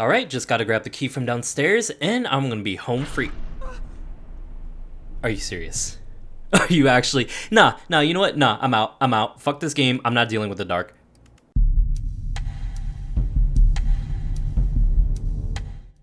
Alright, just gotta grab the key from downstairs and I'm gonna be home free. Are you serious? Are you actually? Nah, you know what? Nah, I'm out. Fuck this game. I'm not dealing with the dark.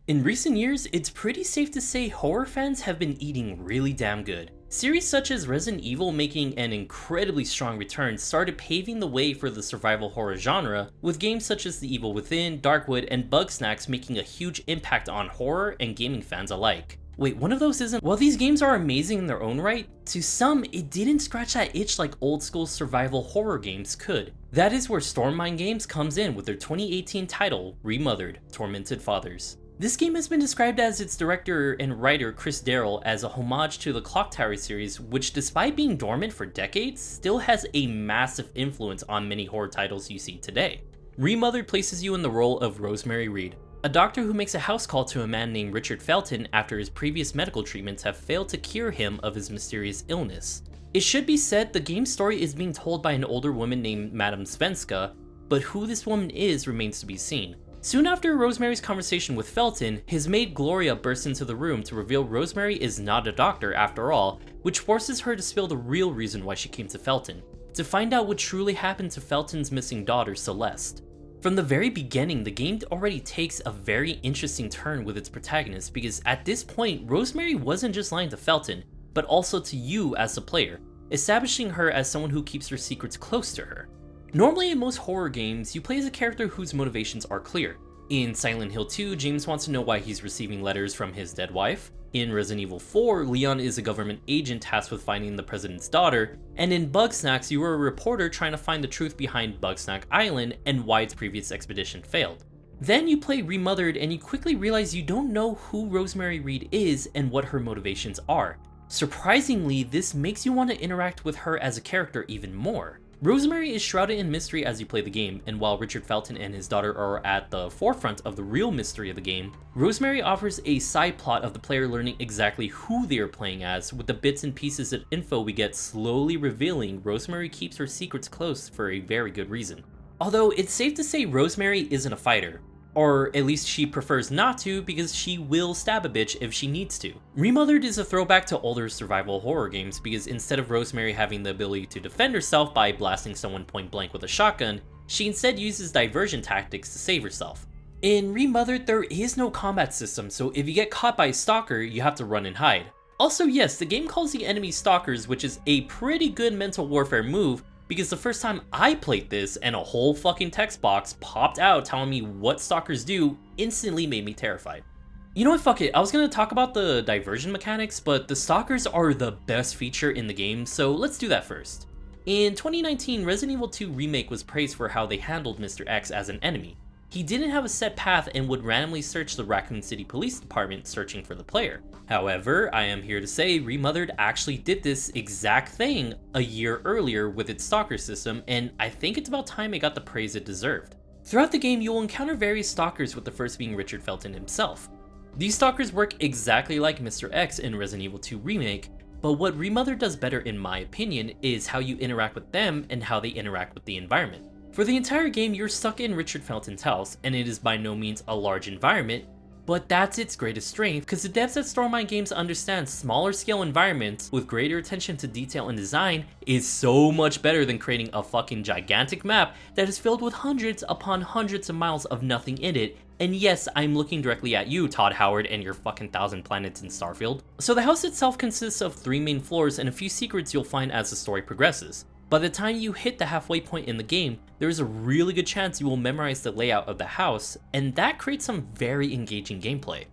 In recent years, it's pretty safe to say horror fans have been eating really damn good. Series such as Resident Evil making an incredibly strong return started paving the way for the survival horror genre, with games such as The Evil Within, Darkwood, and Bugsnax making a huge impact on horror and gaming fans alike. Wait, one of those isn't? While these games are amazing in their own right, to some, it didn't scratch that itch like old school survival horror games could. That is where Stormmind Games comes in with their 2018 title, Remothered Tormented Fathers. This game has been described as its director and writer Chris Darrell as a homage to the Clock Tower series, which despite being dormant for decades, still has a massive influence on many horror titles you see today. Remothered places you in the role of Rosemary Reed, a doctor who makes a house call to a man named Richard Felton after his previous medical treatments have failed to cure him of his mysterious illness. It should be said the game's story is being told by an older woman named Madame Svenska, but who this woman is remains to be seen. Soon after Rosemary's conversation with Felton, his maid Gloria bursts into the room to reveal Rosemary is not a doctor after all, which forces her to spill the real reason why she came to Felton, to find out what truly happened to Felton's missing daughter Celeste. From the very beginning, the game already takes a very interesting turn with its protagonist because at this point, Rosemary wasn't just lying to Felton, but also to you as the player, establishing her as someone who keeps her secrets close to her. Normally in most horror games, you play as a character whose motivations are clear. In Silent Hill 2, James wants to know why he's receiving letters from his dead wife. In Resident Evil 4, Leon is a government agent tasked with finding the president's daughter. And in Bugsnax, you are a reporter trying to find the truth behind Bugsnax Island and why its previous expedition failed. Then you play Remothered and you quickly realize you don't know who Rosemary Reed is and what her motivations are. Surprisingly, this makes you want to interact with her as a character even more. Rosemary is shrouded in mystery as you play the game, and while Richard Felton and his daughter are at the forefront of the real mystery of the game, Rosemary offers a side plot of the player learning exactly who they are playing as, with the bits and pieces of info we get slowly revealing Rosemary keeps her secrets close for a very good reason. Although it's safe to say Rosemary isn't a fighter. Or at least she prefers not to because she will stab a bitch if she needs to. Remothered is a throwback to older survival horror games because instead of Rosemary having the ability to defend herself by blasting someone point blank with a shotgun, she instead uses diversion tactics to save herself. In Remothered, there is no combat system, so if you get caught by a stalker, you have to run and hide. Also yes, the game calls the enemy stalkers, which is a pretty good mental warfare move, because the first time I played this and a whole fucking text box popped out telling me what stalkers do instantly made me terrified. You know what, fuck it, I was gonna talk about the diversion mechanics, but the stalkers are the best feature in the game, so let's do that first. In 2019, Resident Evil 2 Remake was praised for how they handled Mr. X as an enemy. He didn't have a set path and would randomly search the Raccoon City Police Department searching for the player. However, I am here to say Remothered actually did this exact thing a year earlier with its stalker system, and I think it's about time it got the praise it deserved. Throughout the game, you will encounter various stalkers, with the first being Richard Felton himself. These stalkers work exactly like Mr. X in Resident Evil 2 Remake, but what Remothered does better in my opinion is how you interact with them and how they interact with the environment. For the entire game, you're stuck in Richard Felton's house, and it is by no means a large environment, but that's its greatest strength, because the devs at Stormmind Games understand smaller scale environments with greater attention to detail and design is so much better than creating a fucking gigantic map that is filled with hundreds upon hundreds of miles of nothing in it. And yes, I'm looking directly at you, Todd Howard, and your fucking 1,000 planets in Starfield. So the house itself consists of 3 main floors and a few secrets you'll find as the story progresses. By the time you hit the halfway point in the game, there is a really good chance you will memorize the layout of the house, and that creates some very engaging gameplay.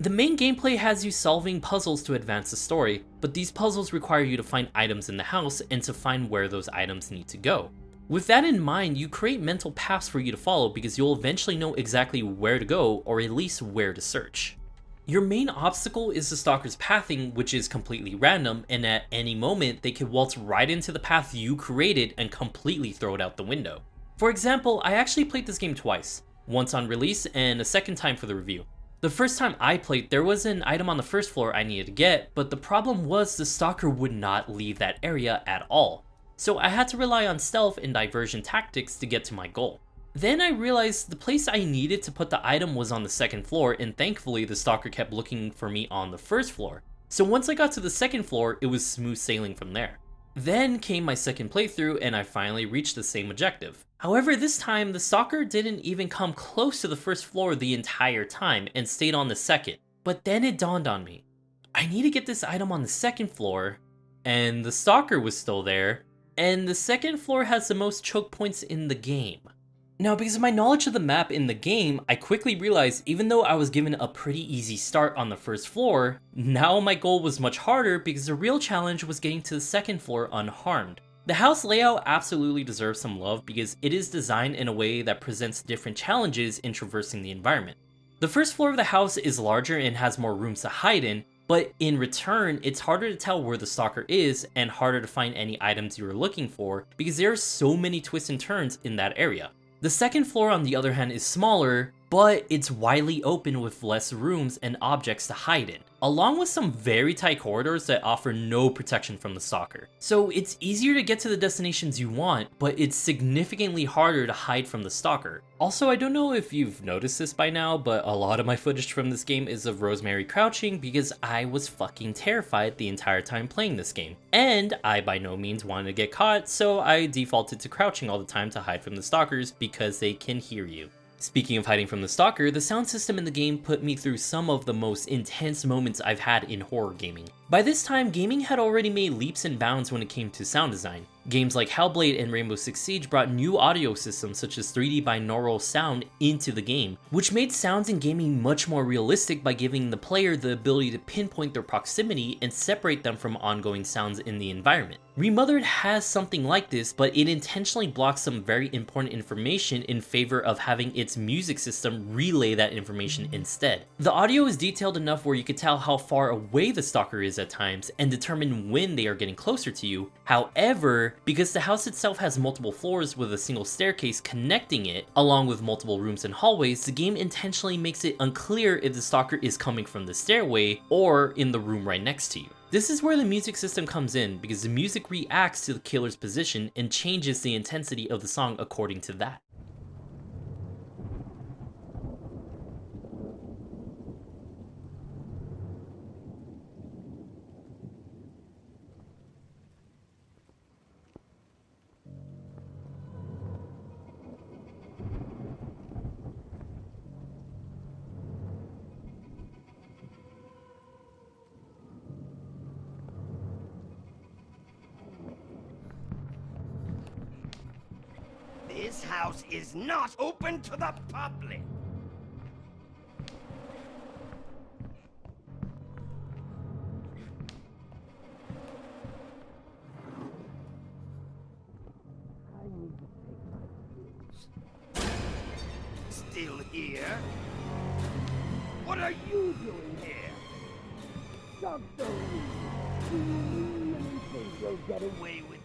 The main gameplay has you solving puzzles to advance the story, but these puzzles require you to find items in the house and to find where those items need to go. With that in mind, you create mental paths for you to follow because you'll eventually know exactly where to go, or at least where to search. Your main obstacle is the stalker's pathing, which is completely random, and at any moment they can waltz right into the path you created and completely throw it out the window. For example, I actually played this game twice, once on release and a second time for the review. The first time I played, there was an item on the first floor I needed to get, but the problem was the stalker would not leave that area at all. So I had to rely on stealth and diversion tactics to get to my goal. Then I realized the place I needed to put the item was on the second floor, and thankfully the stalker kept looking for me on the first floor. So once I got to the second floor, it was smooth sailing from there. Then came my second playthrough and I finally reached the same objective. However, this time the stalker didn't even come close to the first floor the entire time and stayed on the second. But then it dawned on me, I need to get this item on the second floor, and the stalker was still there, and the second floor has the most choke points in the game. Now, because of my knowledge of the map in the game, I quickly realized even though I was given a pretty easy start on the first floor, now my goal was much harder because the real challenge was getting to the second floor unharmed. The house layout absolutely deserves some love because it is designed in a way that presents different challenges in traversing the environment. The first floor of the house is larger and has more rooms to hide in, but in return, it's harder to tell where the stalker is and harder to find any items you are looking for because there are so many twists and turns in that area. The second floor, on the other hand, is smaller, but it's widely open with less rooms and objects to hide in, along with some very tight corridors that offer no protection from the stalker. So it's easier to get to the destinations you want, but it's significantly harder to hide from the stalker. Also, I don't know if you've noticed this by now, but a lot of my footage from this game is of Rosemary crouching because I was fucking terrified the entire time playing this game. And I by no means wanted to get caught, so I defaulted to crouching all the time to hide from the stalkers because they can hear you. Speaking of hiding from the stalker, the sound system in the game put me through some of the most intense moments I've had in horror gaming. By this time, gaming had already made leaps and bounds when it came to sound design. Games like Hellblade and Rainbow Six Siege brought new audio systems such as 3D binaural sound into the game, which made sounds in gaming much more realistic by giving the player the ability to pinpoint their proximity and separate them from ongoing sounds in the environment. Remothered has something like this, but it intentionally blocks some very important information in favor of having its music system relay that information instead. The audio is detailed enough where you can tell how far away the stalker is at times and determine when they are getting closer to you. However, because the house itself has multiple floors with a single staircase connecting it, along with multiple rooms and hallways, the game intentionally makes it unclear if the stalker is coming from the stairway or in the room right next to you. This is where the music system comes in because the music reacts to the killer's position and changes the intensity of the song according to that. This house is not open to the public. I need to take my boots. Still here? What are you doing here? Doctor, do you really think you'll get away with?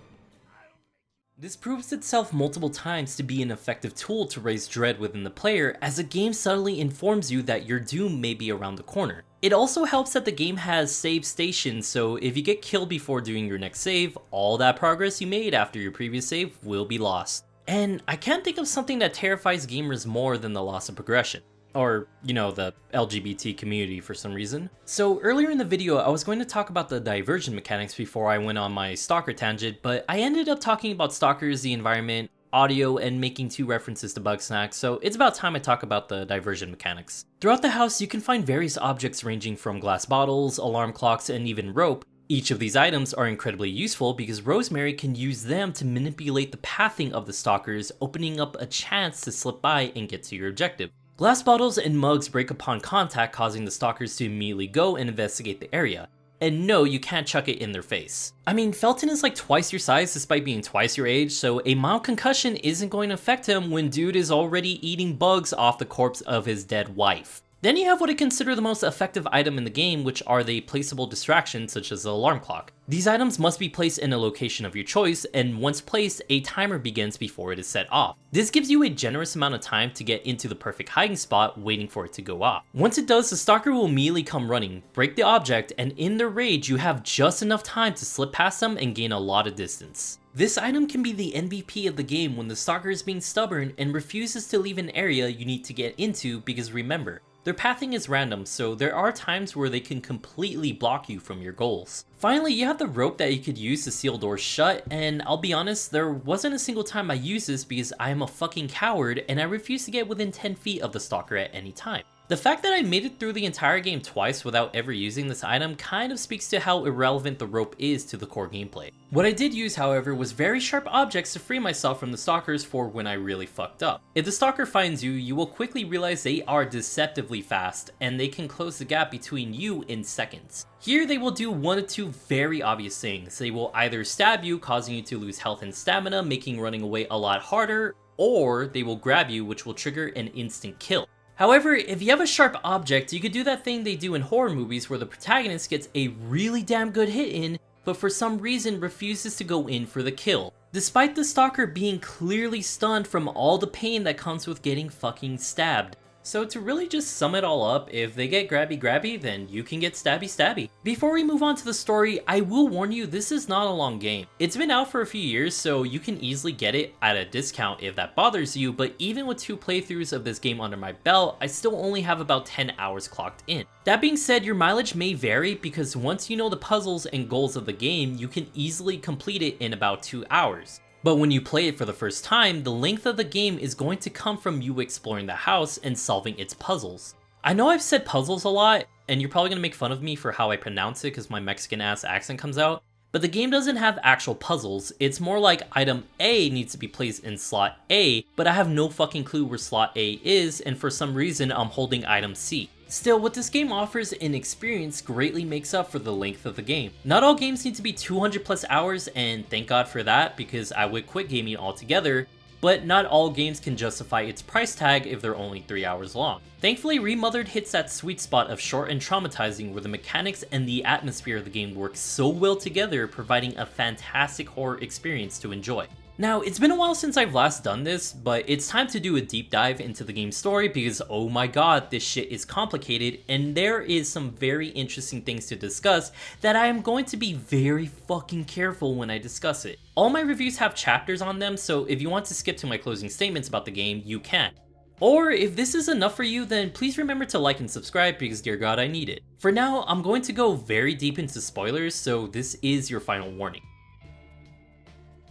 This proves itself multiple times to be an effective tool to raise dread within the player, as the game subtly informs you that your doom may be around the corner. It also helps that the game has save stations, so if you get killed before doing your next save, all that progress you made after your previous save will be lost. And I can't think of something that terrifies gamers more than the loss of progression. Or, you know, the LGBT community for some reason. So earlier in the video, I was going to talk about the diversion mechanics before I went on my Stalker tangent, but I ended up talking about Stalkers, the environment, audio, and making 2 references to Bugsnax, so it's about time I talk about the diversion mechanics. Throughout the house, you can find various objects ranging from glass bottles, alarm clocks, and even rope. Each of these items are incredibly useful because Rosemary can use them to manipulate the pathing of the stalkers, opening up a chance to slip by and get to your objective. Glass bottles and mugs break upon contact, causing the stalkers to immediately go and investigate the area. And no, you can't chuck it in their face. I mean, Felton is like twice your size despite being twice your age, so a mild concussion isn't going to affect him when dude is already eating bugs off the corpse of his dead wife. Then you have what I consider the most effective item in the game, which are the placeable distractions such as the alarm clock. These items must be placed in a location of your choice, and once placed, a timer begins before it is set off. This gives you a generous amount of time to get into the perfect hiding spot, waiting for it to go off. Once it does, the Stalker will immediately come running, break the object, and in their rage, you have just enough time to slip past them and gain a lot of distance. This item can be the MVP of the game when the Stalker is being stubborn and refuses to leave an area you need to get into, because remember, their pathing is random, so there are times where they can completely block you from your goals. Finally, you have the rope that you could use to seal doors shut, and I'll be honest, there wasn't a single time I used this because I am a fucking coward and I refuse to get within 10 feet of the Stalker at any time. The fact that I made it through the entire game twice without ever using this item kind of speaks to how irrelevant the rope is to the core gameplay. What I did use, however, was very sharp objects to free myself from the Stalkers for when I really fucked up. If the Stalker finds you, you will quickly realize they are deceptively fast, and they can close the gap between you in seconds. Here they will do one of two very obvious things. They will either stab you, causing you to lose health and stamina, making running away a lot harder, or they will grab you, which will trigger an instant kill. However, if you have a sharp object, you could do that thing they do in horror movies where the protagonist gets a really damn good hit in, but for some reason refuses to go in for the kill, despite the Stalker being clearly stunned from all the pain that comes with getting fucking stabbed. So to really just sum it all up, if they get grabby, then you can get stabby. Before we move on to the story, I will warn you, this is not a long game. It's been out for a few years, so you can easily get it at a discount if that bothers you, but even with 2 playthroughs of this game under my belt, I still only have about 10 hours clocked in. That being said, your mileage may vary because once you know the puzzles and goals of the game, you can easily complete it in about 2 hours. But when you play it for the first time, the length of the game is going to come from you exploring the house and solving its puzzles. I know I've said puzzles a lot, and you're probably going to make fun of me for how I pronounce it because my Mexican ass accent comes out, but the game doesn't have actual puzzles. It's more like item A needs to be placed in slot A, but I have no fucking clue where slot A is, and for some reason I'm holding item C. Still, what this game offers in experience greatly makes up for the length of the game. Not all games need to be 200 plus hours, and thank God for that because I would quit gaming altogether, but not all games can justify its price tag if they're only 3 hours long. Thankfully, Remothered hits that sweet spot of short and traumatizing where the mechanics and the atmosphere of the game work so well together, providing a fantastic horror experience to enjoy. Now, it's been a while since I've last done this, but it's time to do a deep dive into the game's story because oh my god, this shit is complicated and there is some very interesting things to discuss that I am going to be very fucking careful when I discuss it. All my reviews have chapters on them, so if you want to skip to my closing statements about the game, you can. Or if this is enough for you, then please remember to like and subscribe because dear god, I need it. For now, I'm going to go very deep into spoilers, so this is your final warning.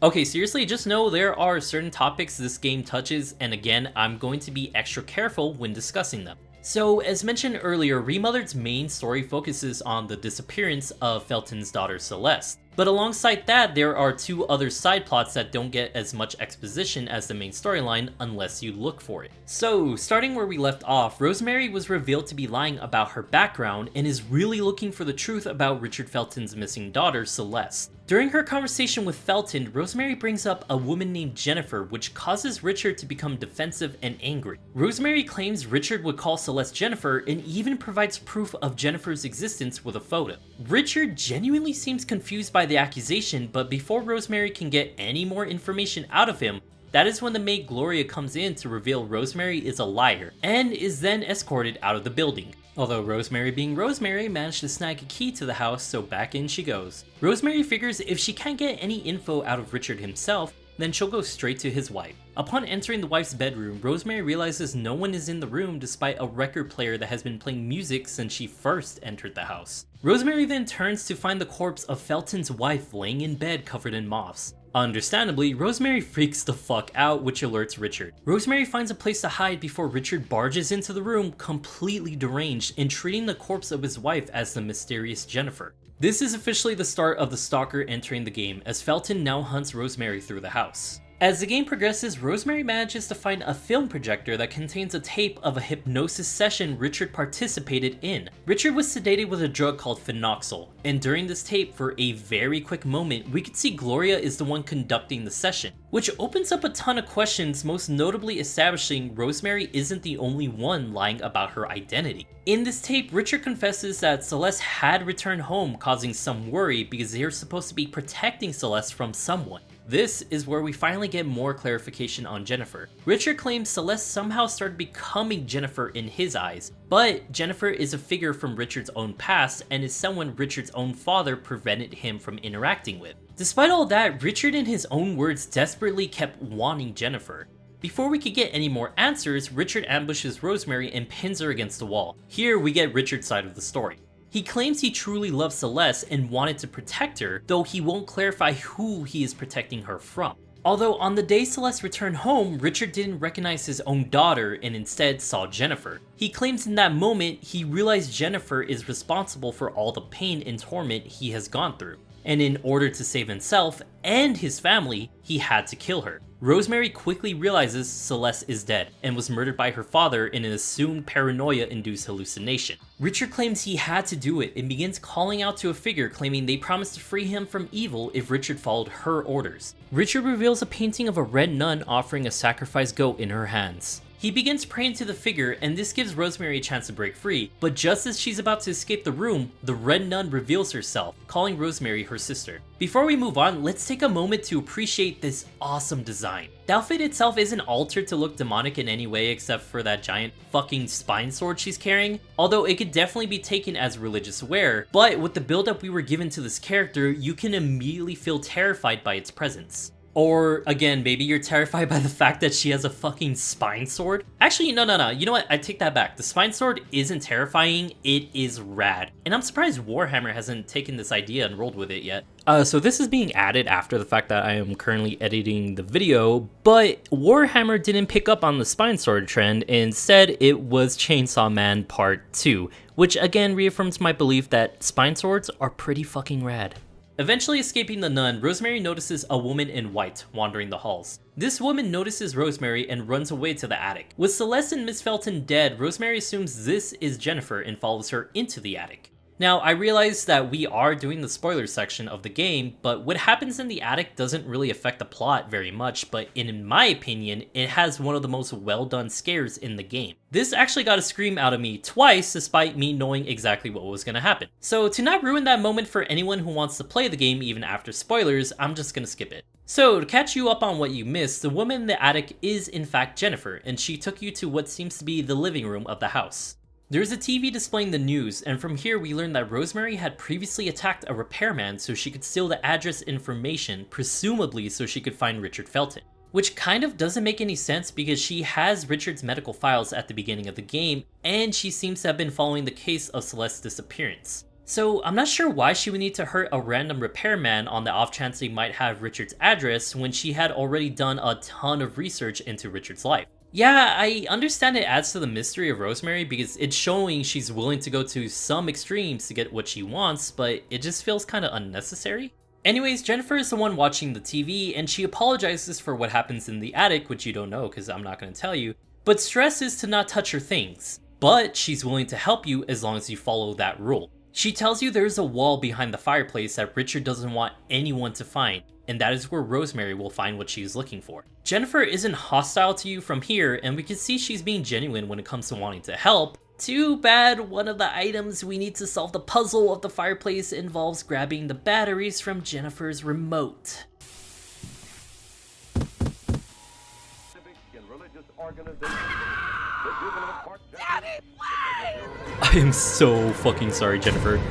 Okay, seriously, just know there are certain topics this game touches, and again, I'm going to be extra careful when discussing them. So, as mentioned earlier, Remothered's main story focuses on the disappearance of Felton's daughter Celeste. But alongside that, there are 2 other side plots that don't get as much exposition as the main storyline unless you look for it. So, starting where we left off, Rosemary was revealed to be lying about her background and is really looking for the truth about Richard Felton's missing daughter, Celeste. During her conversation with Felton, Rosemary brings up a woman named Jennifer, which causes Richard to become defensive and angry. Rosemary claims Richard would call Celeste Jennifer and even provides proof of Jennifer's existence with a photo. Richard genuinely seems confused by the accusation, but before Rosemary can get any more information out of him, that is when the maid Gloria comes in to reveal Rosemary is a liar, and is then escorted out of the building. Although Rosemary being Rosemary managed to snag a key to the house, so back in she goes. Rosemary figures if she can't get any info out of Richard himself, then she'll go straight to his wife. Upon entering the wife's bedroom, Rosemary realizes no one is in the room despite a record player that has been playing music since she first entered the house. Rosemary then turns to find the corpse of Felton's wife laying in bed covered in moths. Understandably, Rosemary freaks the fuck out, which alerts Richard. Rosemary finds a place to hide before Richard barges into the room completely deranged and treating the corpse of his wife as the mysterious Jennifer. This is officially the start of the Stalker entering the game, as Felton now hunts Rosemary through the house. As the game progresses, Rosemary manages to find a film projector that contains a tape of a hypnosis session Richard participated in. Richard was sedated with a drug called phenoxyl, and during this tape, for a very quick moment, we could see Gloria is the one conducting the session, which opens up a ton of questions, most notably establishing Rosemary isn't the only one lying about her identity. In this tape, Richard confesses that Celeste had returned home, causing some worry because they are supposed to be protecting Celeste from someone. This is where we finally get more clarification on Jennifer. Richard claims Celeste somehow started becoming Jennifer in his eyes, but Jennifer is a figure from Richard's own past and is someone Richard's own father prevented him from interacting with. Despite all that, Richard in his own words desperately kept wanting Jennifer. Before we could get any more answers, Richard ambushes Rosemary and pins her against the wall. Here we get Richard's side of the story. He claims he truly loves Celeste and wanted to protect her, though he won't clarify who he is protecting her from. Although on the day Celeste returned home, Richard didn't recognize his own daughter and instead saw Jennifer. He claims in that moment he realized Jennifer is responsible for all the pain and torment he has gone through, and in order to save himself and his family, he had to kill her. Rosemary quickly realizes Celeste is dead and was murdered by her father in an assumed paranoia-induced hallucination. Richard claims he had to do it and begins calling out to a figure claiming they promised to free him from evil if Richard followed her orders. Richard reveals a painting of a red nun offering a sacrificed goat in her hands. He begins praying to the figure, and this gives Rosemary a chance to break free, but just as she's about to escape the room, the red nun reveals herself, calling Rosemary her sister. Before we move on, let's take a moment to appreciate this awesome design. The outfit itself isn't altered to look demonic in any way except for that giant fucking spine sword she's carrying, although it could definitely be taken as religious wear, but with the build-up we were given to this character, you can immediately feel terrified by its presence. Or, again, maybe you're terrified by the fact that she has a fucking spine sword? Actually, no. You know what? I take that back. The spine sword isn't terrifying, it is rad. And I'm surprised Warhammer hasn't taken this idea and rolled with it yet. So this is being added after the fact that I am currently editing the video, but Warhammer didn't pick up on the spine sword trend. Instead, it was Chainsaw Man Part 2, which again reaffirms my belief that spine swords are pretty fucking rad. Eventually escaping the nun, Rosemary notices a woman in white wandering the halls. This woman notices Rosemary and runs away to the attic. With Celeste and Miss Felton dead, Rosemary assumes this is Jennifer and follows her into the attic. Now, I realize that we are doing the spoiler section of the game, but what happens in the attic doesn't really affect the plot very much, but in my opinion, it has one of the most well done scares in the game. This actually got a scream out of me twice, despite me knowing exactly what was going to happen. So to not ruin that moment for anyone who wants to play the game even after spoilers, I'm just going to skip it. So to catch you up on what you missed, the woman in the attic is in fact Jennifer, and she took you to what seems to be the living room of the house. There's a TV displaying the news, and from here we learn that Rosemary had previously attacked a repairman so she could steal the address information, presumably so she could find Richard Felton. Which kind of doesn't make any sense because she has Richard's medical files at the beginning of the game, and she seems to have been following the case of Celeste's disappearance. So I'm not sure why she would need to hurt a random repairman on the off chance they might have Richard's address when she had already done a ton of research into Richard's life. Yeah, I understand it adds to the mystery of Rosemary because it's showing she's willing to go to some extremes to get what she wants, but it just feels kind of unnecessary. Anyways, Jennifer is the one watching the TV, and she apologizes for what happens in the attic, which you don't know because I'm not going to tell you, but stresses to not touch her things. But she's willing to help you as long as you follow that rule. She tells you there's a wall behind the fireplace that Richard doesn't want anyone to find, and that is where Rosemary will find what she is looking for. Jennifer isn't hostile to you from here, and we can see she's being genuine when it comes to wanting to help. Too bad one of the items we need to solve the puzzle of the fireplace involves grabbing the batteries from Jennifer's remote. I am so fucking sorry, Jennifer.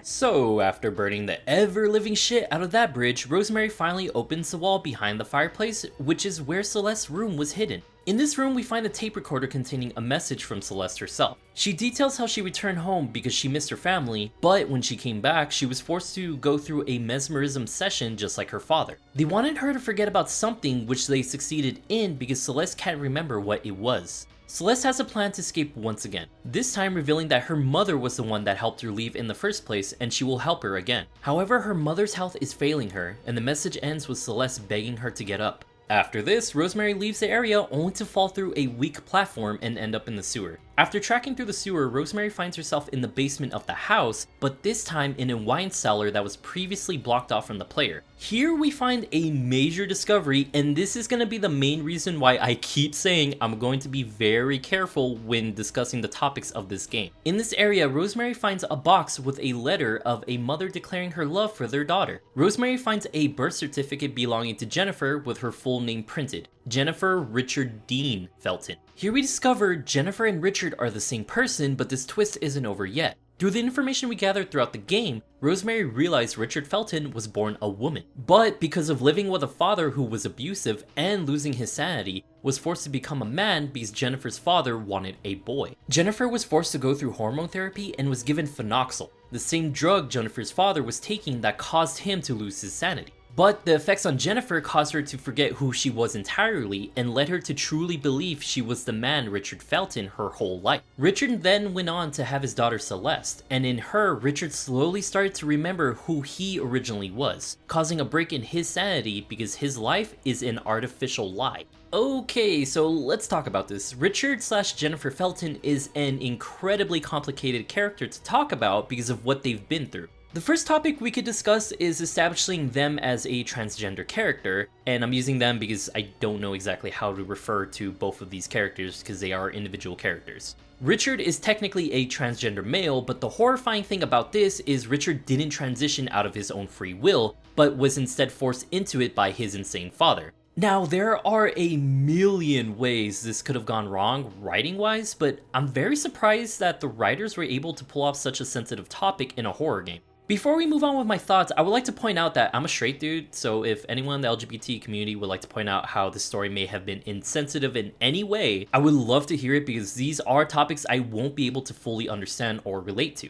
So, after burning the ever-living shit out of that bridge, Rosemary finally opens the wall behind the fireplace, which is where Celeste's room was hidden. In this room, we find a tape recorder containing a message from Celeste herself. She details how she returned home because she missed her family, but when she came back, she was forced to go through a mesmerism session just like her father. They wanted her to forget about something which they succeeded in because Celeste can't remember what it was. Celeste has a plan to escape once again, this time revealing that her mother was the one that helped her leave in the first place and she will help her again. However, her mother's health is failing her, and the message ends with Celeste begging her to get up. After this, Rosemary leaves the area only to fall through a weak platform and end up in the sewer. After tracking through the sewer, Rosemary finds herself in the basement of the house, but this time in a wine cellar that was previously blocked off from the player. Here we find a major discovery, and this is going to be the main reason why I keep saying I'm going to be very careful when discussing the topics of this game. In this area, Rosemary finds a box with a letter of a mother declaring her love for their daughter. Rosemary finds a birth certificate belonging to Jennifer with her full name printed. Jennifer Richard Dean Felton. Here we discover Jennifer and Richard are the same person, but this twist isn't over yet. Through the information we gathered throughout the game, Rosemary realized Richard Felton was born a woman, but because of living with a father who was abusive and losing his sanity, was forced to become a man because Jennifer's father wanted a boy. Jennifer was forced to go through hormone therapy and was given phenoxyl, the same drug Jennifer's father was taking that caused him to lose his sanity. But the effects on Jennifer caused her to forget who she was entirely and led her to truly believe she was the man Richard Felton her whole life. Richard then went on to have his daughter Celeste, and in her, Richard slowly started to remember who he originally was, causing a break in his sanity because his life is an artificial lie. Okay, so let's talk about this. Richard/Jennifer Felton is an incredibly complicated character to talk about because of what they've been through. The first topic we could discuss is establishing them as a transgender character, and I'm using them because I don't know exactly how to refer to both of these characters because they are individual characters. Richard is technically a transgender male, but the horrifying thing about this is Richard didn't transition out of his own free will, but was instead forced into it by his insane father. Now, there are a million ways this could have gone wrong writing-wise, but I'm very surprised that the writers were able to pull off such a sensitive topic in a horror game. Before we move on with my thoughts, I would like to point out that I'm a straight dude, so if anyone in the LGBT community would like to point out how the story may have been insensitive in any way, I would love to hear it because these are topics I won't be able to fully understand or relate to.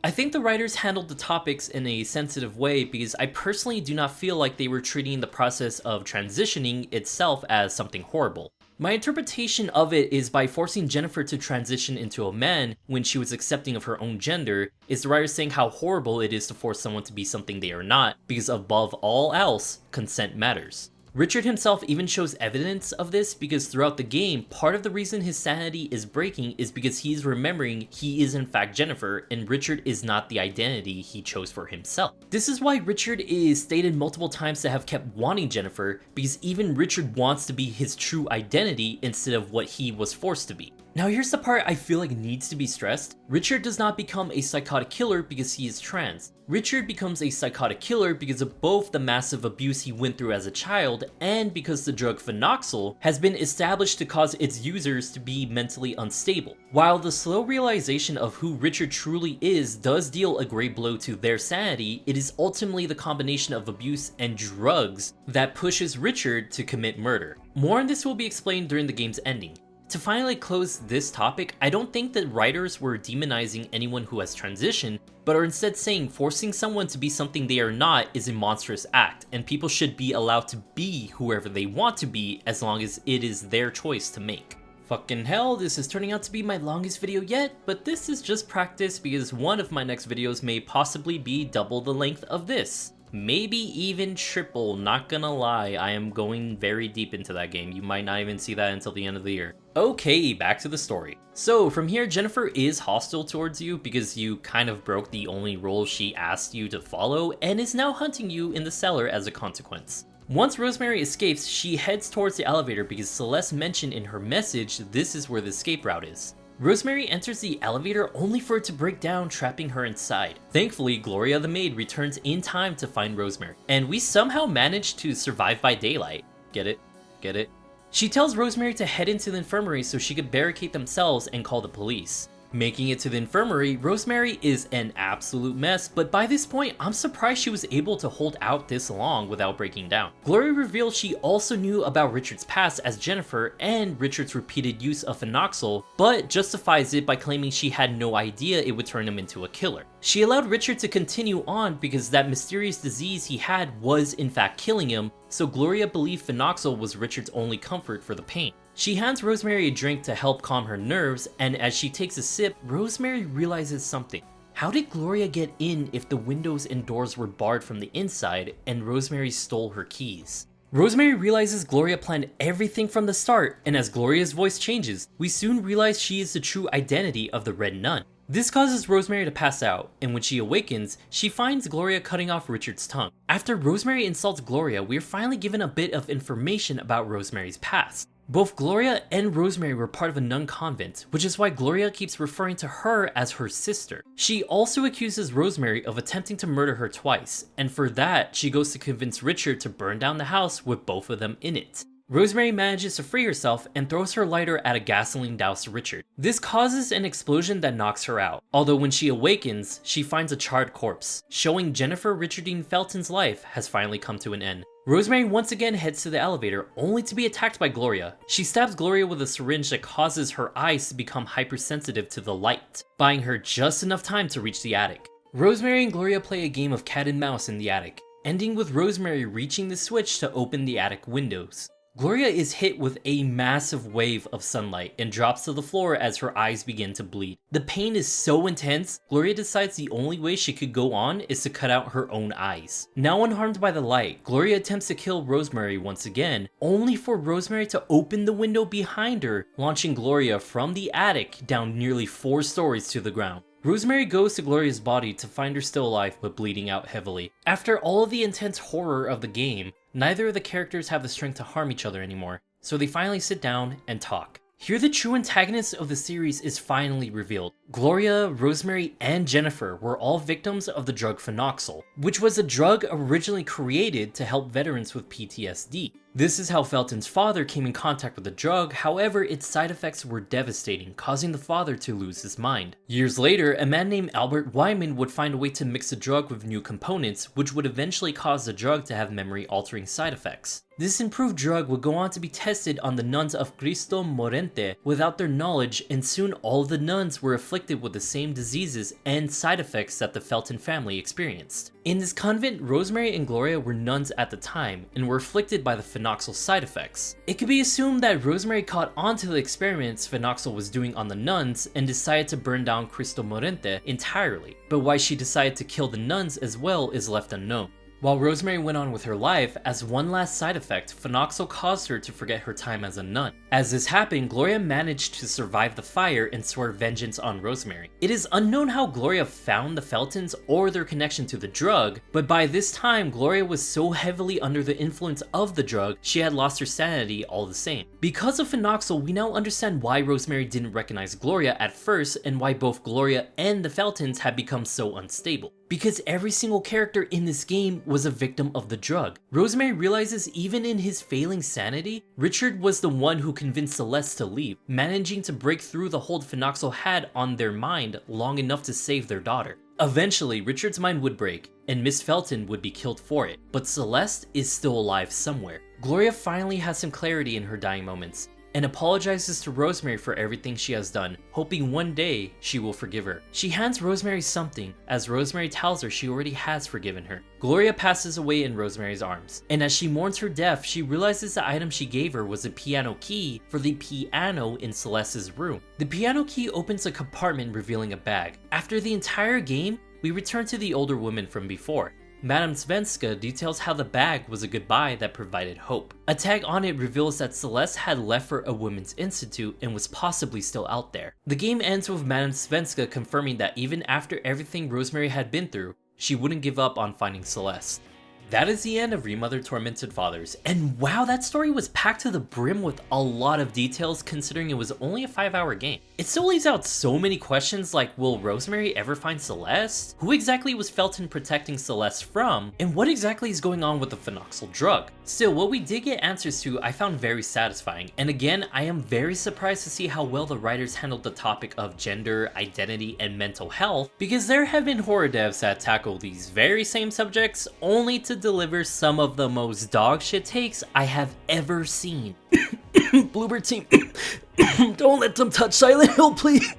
I think the writers handled the topics in a sensitive way because I personally do not feel like they were treating the process of transitioning itself as something horrible. My interpretation of it is by forcing Jennifer to transition into a man when she was accepting of her own gender, is the writer saying how horrible it is to force someone to be something they are not, because above all else, consent matters. Richard himself even shows evidence of this because throughout the game, part of the reason his sanity is breaking is because he's remembering he is in fact Jennifer and Richard is not the identity he chose for himself. This is why Richard is stated multiple times to have kept wanting Jennifer, because even Richard wants to be his true identity instead of what he was forced to be. Now here's the part I feel like needs to be stressed. Richard does not become a psychotic killer because he is trans. Richard becomes a psychotic killer because of both the massive abuse he went through as a child and because the drug phenoxyl has been established to cause its users to be mentally unstable. While the slow realization of who Richard truly is does deal a great blow to their sanity, it is ultimately the combination of abuse and drugs that pushes Richard to commit murder. More on this will be explained during the game's ending. To finally close this topic, I don't think that writers were demonizing anyone who has transitioned, but are instead saying forcing someone to be something they are not is a monstrous act, and people should be allowed to be whoever they want to be as long as it is their choice to make. Fucking hell, this is turning out to be my longest video yet, but this is just practice because one of my next videos may possibly be double the length of this. Maybe even triple, not gonna lie, I am going very deep into that game. You might not even see that until the end of the year. Okay, back to the story. So from here, Jennifer is hostile towards you because you kind of broke the only rule she asked you to follow and is now hunting you in the cellar as a consequence. Once Rosemary escapes, she heads towards the elevator because Celeste mentioned in her message this is where the escape route is. Rosemary enters the elevator only for it to break down, trapping her inside. Thankfully, Gloria the maid returns in time to find Rosemary, and we somehow manage to survive by daylight. Get it? Get it? She tells Rosemary to head into the infirmary so she could barricade themselves and call the police. Making it to the infirmary, Rosemary is an absolute mess, but by this point, I'm surprised she was able to hold out this long without breaking down. Gloria reveals she also knew about Richard's past as Jennifer and Richard's repeated use of phenoxyl, but justifies it by claiming she had no idea it would turn him into a killer. She allowed Richard to continue on because that mysterious disease he had was in fact killing him, so Gloria believed phenoxyl was Richard's only comfort for the pain. She hands Rosemary a drink to help calm her nerves, and as she takes a sip, Rosemary realizes something. How did Gloria get in if the windows and doors were barred from the inside and Rosemary stole her keys? Rosemary realizes Gloria planned everything from the start, and as Gloria's voice changes, we soon realize she is the true identity of the Red Nun. This causes Rosemary to pass out, and when she awakens, she finds Gloria cutting off Richard's tongue. After Rosemary insults Gloria, we are finally given a bit of information about Rosemary's past. Both Gloria and Rosemary were part of a nun convent, which is why Gloria keeps referring to her as her sister. She also accuses Rosemary of attempting to murder her twice, and for that, she goes to convince Richard to burn down the house with both of them in it. Rosemary manages to free herself and throws her lighter at a gasoline-doused Richard. This causes an explosion that knocks her out, although when she awakens, she finds a charred corpse, showing Jennifer Richardine Felton's life has finally come to an end. Rosemary once again heads to the elevator, only to be attacked by Gloria. She stabs Gloria with a syringe that causes her eyes to become hypersensitive to the light, buying her just enough time to reach the attic. Rosemary and Gloria play a game of cat and mouse in the attic, ending with Rosemary reaching the switch to open the attic windows. Gloria is hit with a massive wave of sunlight and drops to the floor as her eyes begin to bleed. The pain is so intense, Gloria decides the only way she could go on is to cut out her own eyes. Now unharmed by the light, Gloria attempts to kill Rosemary once again, only for Rosemary to open the window behind her, launching Gloria from the attic down nearly 4 stories to the ground. Rosemary goes to Gloria's body to find her still alive but bleeding out heavily. After all of the intense horror of the game, neither of the characters have the strength to harm each other anymore, so they finally sit down and talk. Here the true antagonist of the series is finally revealed. Gloria, Rosemary, and Jennifer were all victims of the drug phenoxyl, which was a drug originally created to help veterans with PTSD. This is how Felton's father came in contact with the drug, however its side effects were devastating, causing the father to lose his mind. Years later, a man named Albert Wyman would find a way to mix the drug with new components, which would eventually cause the drug to have memory-altering side effects. This improved drug would go on to be tested on the nuns of Cristo Morente without their knowledge, and soon all of the nuns were afflicted with the same diseases and side effects that the Felton family experienced. In this convent, Rosemary and Gloria were nuns at the time and were afflicted by the phenoxyl side effects. It could be assumed that Rosemary caught on to the experiments phenoxyl was doing on the nuns and decided to burn down Cristo Morente entirely, but why she decided to kill the nuns as well is left unknown. While Rosemary went on with her life, as one last side effect, phenoxyl caused her to forget her time as a nun. As this happened, Gloria managed to survive the fire and swore vengeance on Rosemary. It is unknown how Gloria found the Feltons or their connection to the drug, but by this time, Gloria was so heavily under the influence of the drug, she had lost her sanity all the same. Because of phenoxyl, we now understand why Rosemary didn't recognize Gloria at first and why both Gloria and the Feltons had become so unstable. Because every single character in this game was a victim of the drug. Rosemary realizes even in his failing sanity, Richard was the one who convinced Celeste to leave, managing to break through the hold phenoxyl had on their mind long enough to save their daughter. Eventually, Richard's mind would break, and Miss Felton would be killed for it, but Celeste is still alive somewhere. Gloria finally has some clarity in her dying moments, and apologizes to Rosemary for everything she has done, hoping one day she will forgive her. She hands Rosemary something, as Rosemary tells her she already has forgiven her. Gloria passes away in Rosemary's arms, and as she mourns her death, she realizes the item she gave her was a piano key for the piano in Celeste's room. The piano key opens a compartment revealing a bag. After the entire game, we return to the older woman from before. Madame Svenska details how the bag was a goodbye that provided hope. A tag on it reveals that Celeste had left for a women's institute and was possibly still out there. The game ends with Madame Svenska confirming that even after everything Rosemary had been through, she wouldn't give up on finding Celeste. That is the end of Remothered Tormented Fathers, and wow, that story was packed to the brim with a lot of details considering it was only a 5-hour game. It still leaves out so many questions like, will Rosemary ever find Celeste? Who exactly was Felton protecting Celeste from? And what exactly is going on with the phenoxyl drug? Still, what we did get answers to I found very satisfying, and again, I am very surprised to see how well the writers handled the topic of gender, identity, and mental health, because there have been horror devs that tackle these very same subjects only to deliver some of the most dogshit takes I have ever seen. Bluebird team, don't let them touch Silent Hill, please.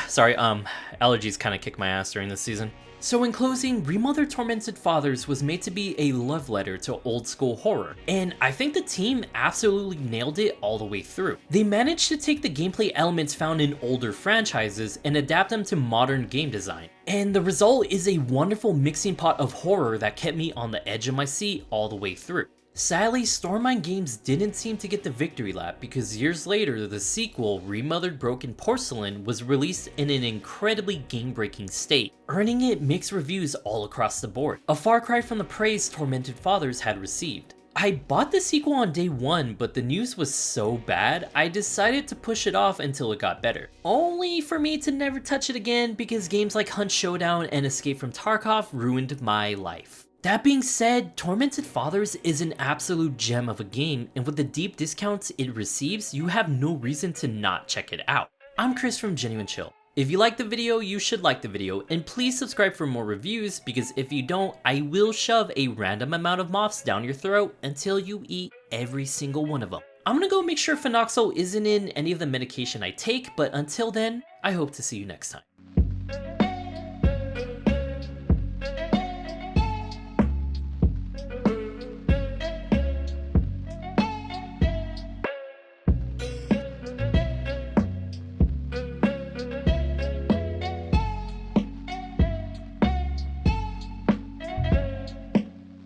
Sorry, allergies kind of kick my ass during this season. So in closing, Remothered Tormented Fathers was made to be a love letter to old school horror, and I think the team absolutely nailed it all the way through. They managed to take the gameplay elements found in older franchises and adapt them to modern game design. And the result is a wonderful mixing pot of horror that kept me on the edge of my seat all the way through. Sadly, Stormine Games didn't seem to get the victory lap because years later, the sequel, Remothered Broken Porcelain, was released in an incredibly game-breaking state, earning it mixed reviews all across the board, a far cry from the praise Tormented Fathers had received. I bought the sequel on day one, but the news was so bad, I decided to push it off until it got better. Only for me to never touch it again because games like Hunt Showdown and Escape from Tarkov ruined my life. That being said, Tormented Fathers is an absolute gem of a game, and with the deep discounts it receives, you have no reason to not check it out. I'm Chris from Genuine Chill. If you liked the video, you should like the video, and please subscribe for more reviews, because if you don't, I will shove a random amount of moths down your throat until you eat every single one of them. I'm gonna go make sure Phenoxyl isn't in any of the medication I take, but until then, I hope to see you next time.